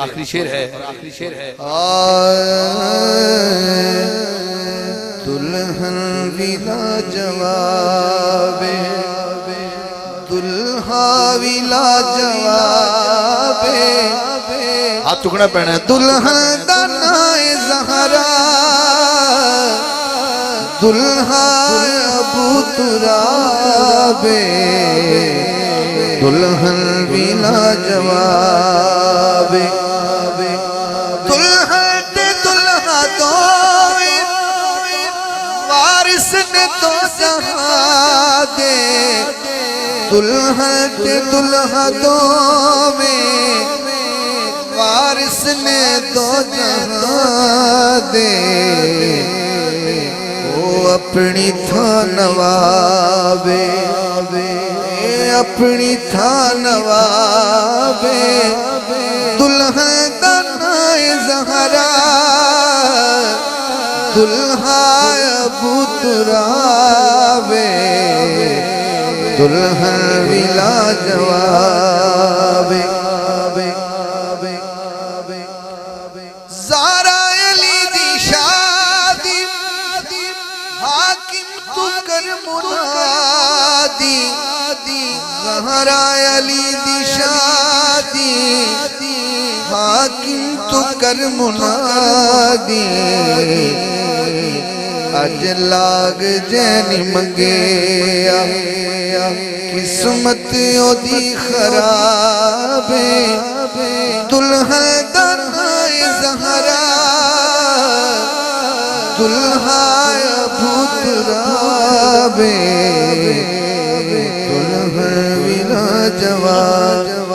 आखिरी शेर है। दुल्हन विला जवाबे, दुल्हा विला जवाबे, हाथ चुकना पैना है। दुल्हन दानाए ज़हरा, दुल्हा अबू तुराबे, दुल्हन विला जवाबे, दुल्हन ते दुल्हा दो वारिस ने तो जहां दे, दुल्हन ते दुल्हा दो में वारिस ने दो जहां दे, वो अपनी था नवाबे, अपनी था नवाबे, दुल्हन दानाए ज़हरा, दुल्हा अबू तुराबे, दुल्हन विला जवाबे, ज़ारा अली दी शादी, हाकिम तू कर मुनादी, ज़हरा अली दी शादी, हाकिम तू कर मुनादी, अज लाग जैनी मंगे किस्मत ओदी खराबे, दुल्हन दानाए ज़हरा, दुल्हा अबू तुराबे, दुल्हन विला जवाब।